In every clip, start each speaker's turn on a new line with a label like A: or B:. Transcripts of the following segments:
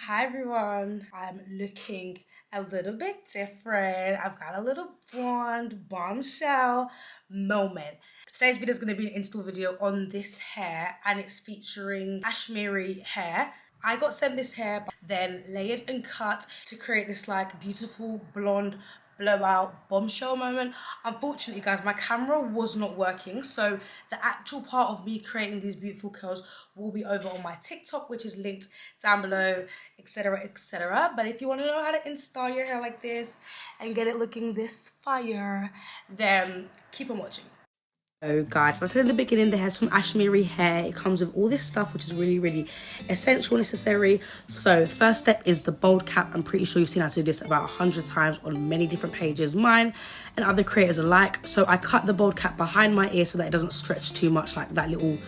A: Hi everyone, I'm looking a little bit different. I've got a little blonde bombshell moment. Today's video is going to be an install video on this hair and it's featuring Ashimary hair. I got sent this hair, then layered and cut to create this like beautiful blonde blowout bombshell moment. Unfortunately guys, my camera was not working, so the actual part of me creating these beautiful curls will be over on my TikTok, which is linked down below, etc, etc. But if you want to know how to install your hair like this and get it looking this fire, then keep on watching. So guys, I said in the beginning, the hair's from Ashimary hair. It comes with all this stuff which is really essential, necessary. So first step is the bold cap. I'm pretty sure you've seen how to do this about 100 times on many different pages, mine and other creators alike. So I cut the bold cap behind my ear so that it doesn't stretch too much, like that little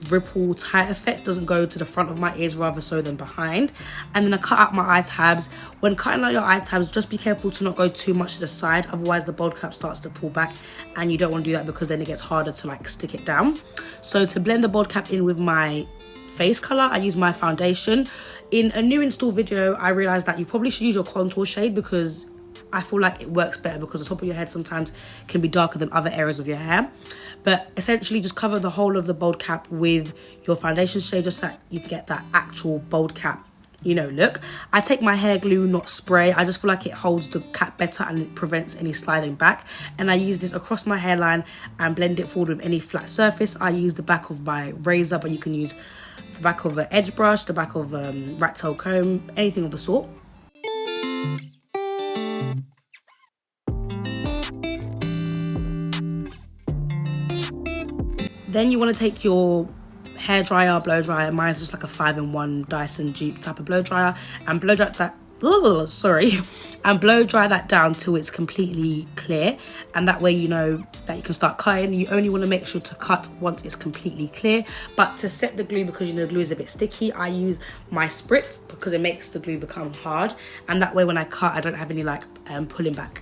A: ripple tight effect doesn't go to the front of my ears, rather so than behind. And then I cut out my eye tabs. When cutting out your eye tabs, just be careful to not go too much to the side, otherwise the bold cap starts to pull back and you don't want to do that because then it gets harder to like stick it down. So to blend the bold cap in with my face color, I use my foundation. In a new install video, I realized that you probably should use your contour shade because I feel like it works better because the top of your head sometimes can be darker than other areas of your hair. But essentially just cover the whole of the bold cap with your foundation shade just so that you can get that actual bold cap, you know, look. I take my hair glue, not spray. I just feel like it holds the cap better and it prevents any sliding back. And I use this across my hairline and blend it forward with any flat surface. I use the back of my razor, but you can use the back of an edge brush, the back of a rat tail comb, anything of the sort. Then you want to take your hair dryer, blow dryer. Mine's just like a 5-in-1 Dyson Dupe type of blow dryer, and blow dry that. And blow dry that down till it's completely clear, and that way you know that you can start cutting. You only want to make sure to cut once it's completely clear. But to set the glue, because you know the glue is a bit sticky, I use my spritz because it makes the glue become hard, and that way when I cut I don't have any like pulling back.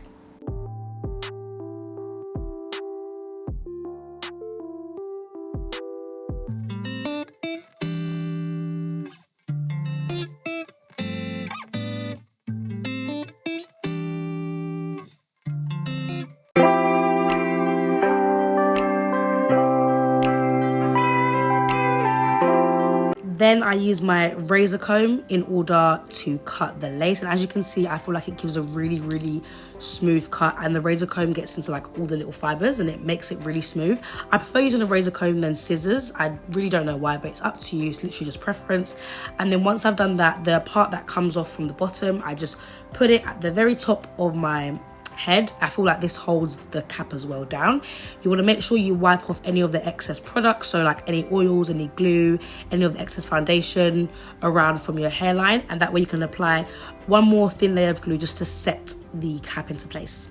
A: Then I use my razor comb in order to cut the lace, and as you can see, I feel like it gives a really smooth cut, and the razor comb gets into like all the little fibers and it makes it really smooth. I prefer using a razor comb than scissors. I really don't know why, but it's up to you. It's literally just preference. And then once I've done that, the part that comes off from the bottom, I just put it at the very top of my head. I feel like this holds the cap as well down. You want to make sure you wipe off any of the excess products, so like any oils, any glue, any of the excess foundation around from your hairline, and that way you can apply one more thin layer of glue just to set the cap into place.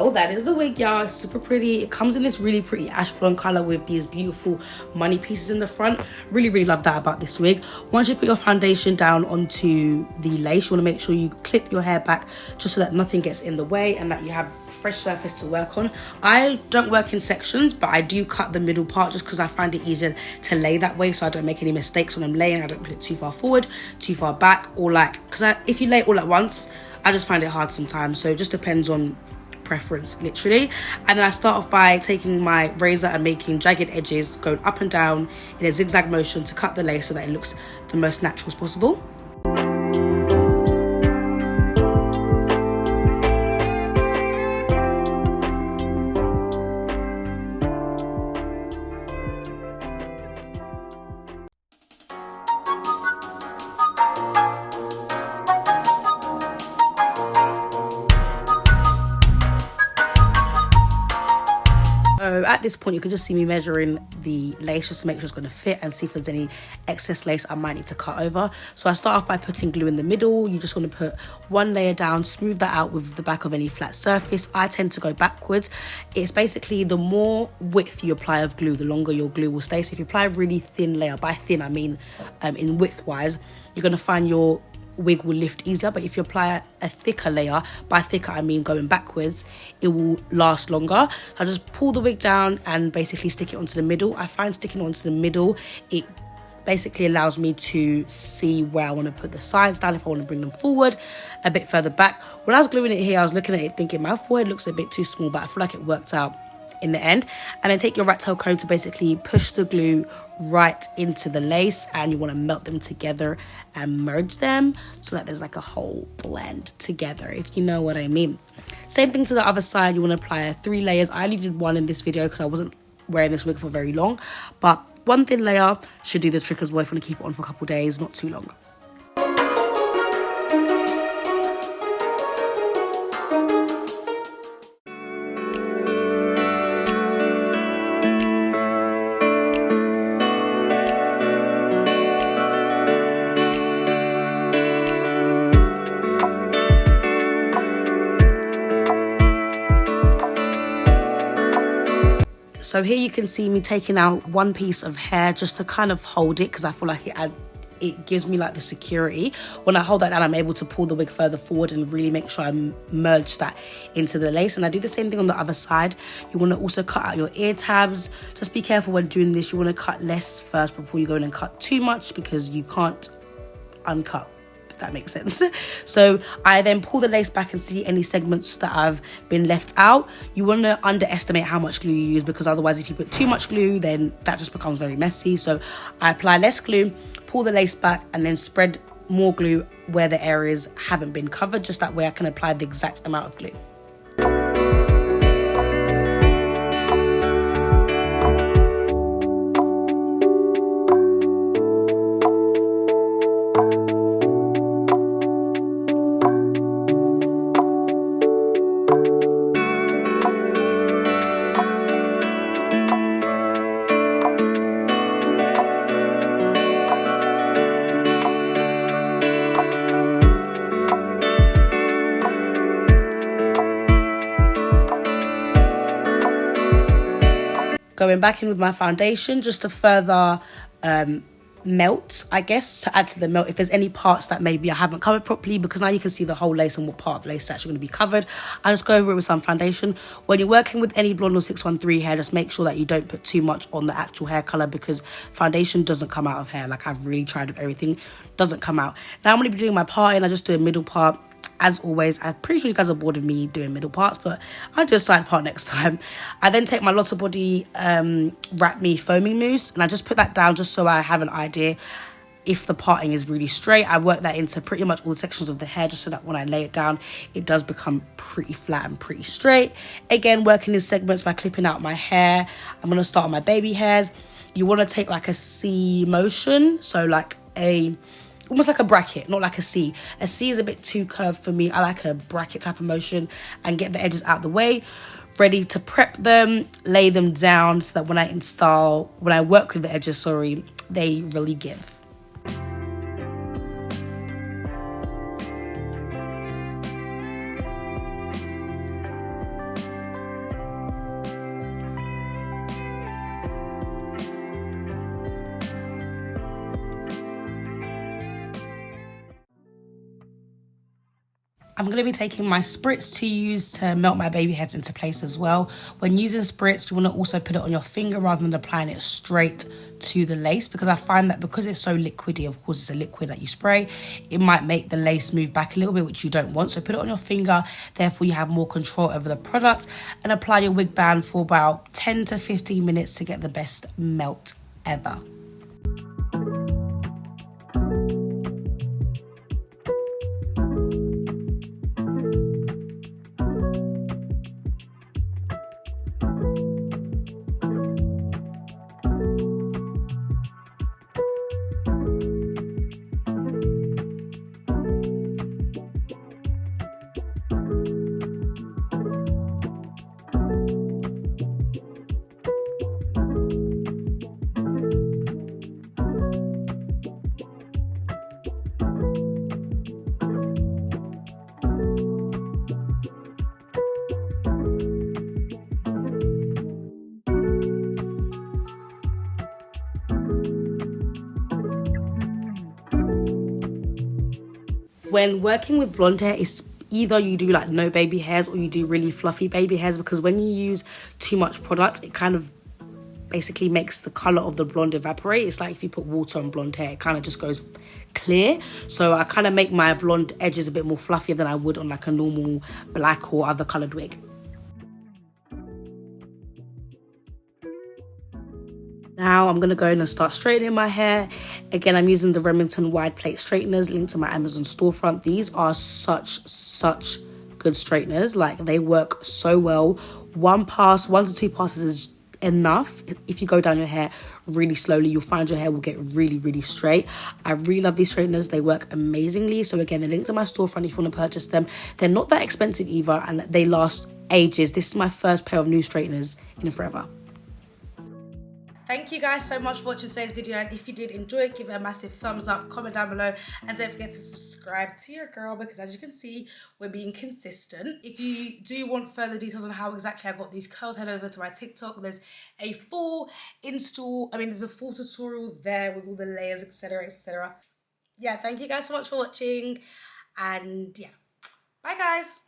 A: That is the wig, y'all. It's super pretty. It comes in this really pretty ash blonde color with these beautiful money pieces in the front. Really love that about this wig. Once you put your foundation down onto the lace, you want to make sure you clip your hair back just so that nothing gets in the way and that you have a fresh surface to work on. I don't work in sections, but I do cut the middle part just because I find it easier to lay that way so I don't make any mistakes when I'm laying. I don't put it too far forward, too far back, or like, because if you lay it all at once, I just find it hard sometimes. So it just depends on preference, literally. And then I start off by taking my razor and making jagged edges, going up and down in a zigzag motion to cut the lace so that it looks the most natural as possible. So at this point, you can just see me measuring the lace just to make sure it's going to fit and see if there's any excess lace I might need to cut over. So I start off by putting glue in the middle. You just want to put one layer down, smooth that out with the back of any flat surface. I tend to go backwards. It's basically the more width you apply of glue, the longer your glue will stay. So if you apply a really thin layer, by thin I mean in width wise, you're going to find your wig will lift easier. But if you apply a thicker layer, by thicker I mean going backwards, it will last longer. So I just pull the wig down and basically stick it onto the middle. I find sticking it onto the middle, it basically allows me to see where I want to put the sides down, if I want to bring them forward a bit further back. When I was gluing it here, I was looking at it thinking my forehead looks a bit too small, but I feel like it worked out in the end. And then take your rat tail comb to basically push the glue right into the lace, and you want to melt them together and merge them so that there's like a whole blend together, if you know what I mean. Same thing to the other side. You want to apply 3 layers. I only did 1 in this video because I wasn't wearing this wig for very long, but 1 thin layer should do the trick as well if you want to keep it on for a couple days, not too long. So here you can see me taking out 1 piece of hair just to kind of hold it, because I feel like it gives me like the security. When I hold that down, I'm able to pull the wig further forward and really make sure I merge that into the lace. And I do the same thing on the other side. You want to also cut out your ear tabs. Just be careful when doing this. You want to cut less first before you go in and cut too much, because you can't uncut, if that makes sense. So I then pull the lace back and see any segments that have been left out. You want to underestimate how much glue you use, because otherwise if you put too much glue, then that just becomes very messy. So I apply less glue, pull the lace back, and then spread more glue where the areas haven't been covered. Just that way I can apply the exact amount of glue. Going back in with my foundation just to further melt, I guess, to add to the melt if there's any parts that maybe I haven't covered properly, because now you can see the whole lace and what part of the lace is actually going to be covered. I just go over it with some foundation. When you're working with any blonde or 613 hair, just make sure that you don't put too much on the actual hair colour, because foundation doesn't come out of hair. Like, I've really tried with everything, doesn't come out. Now I'm going to be doing my part, and I just do a middle part. As always, I'm pretty sure you guys are bored of me doing middle parts, but I'll do a side part next time. I then take my Lotta Body Wrap Me Foaming Mousse, and I just put that down just so I have an idea if the parting is really straight. I work that into pretty much all the sections of the hair, just so that when I lay it down, it does become pretty flat and pretty straight. Again, working in segments by clipping out my hair. I'm going to start on my baby hairs. You want to take like a C motion, so like almost like a bracket, not like a C. A C is a bit too curved for me. I like a bracket type of motion, and get the edges out the way. Ready to prep them, lay them down so that when I work with the edges, they really give. I'm going to be taking my spritz to use to melt my baby heads into place as well. When using spritz, you want to also put it on your finger rather than applying it straight to the lace, because I find that because it's so liquidy, of course it's a liquid that you spray, it might make the lace move back a little bit, which you don't want. So put it on your finger, therefore you have more control over the product, and apply your wig band for about 10 to 15 minutes to get the best melt ever. When working with blonde hair, it's either you do like no baby hairs or you do really fluffy baby hairs, because when you use too much product, it kind of basically makes the colour of the blonde evaporate. It's like if you put water on blonde hair, it kind of just goes clear. So I kind of make my blonde edges a bit more fluffier than I would on like a normal black or other coloured wig. Now I'm going to go in and start straightening my hair. Again, I'm using the Remington wide plate straighteners linked to my Amazon storefront. These are such good straighteners. Like, they work so well. 1 to 2 passes is enough. If you go down your hair really slowly, you'll find your hair will get really straight. I really love these straighteners. They work amazingly. So again, the link to my storefront if you want to purchase them. They're not that expensive either, and they last ages. This is my first pair of new straighteners in forever. Thank you guys so much for watching today's video, and if you did enjoy it, give it a massive thumbs up, comment down below, and don't forget to subscribe to your girl, because as you can see, we're being consistent. If you do want further details on how exactly I got these curls, head over to my TikTok. There's a full there's a full tutorial there with all the layers, etc. Yeah, thank you guys so much for watching, and yeah, bye guys.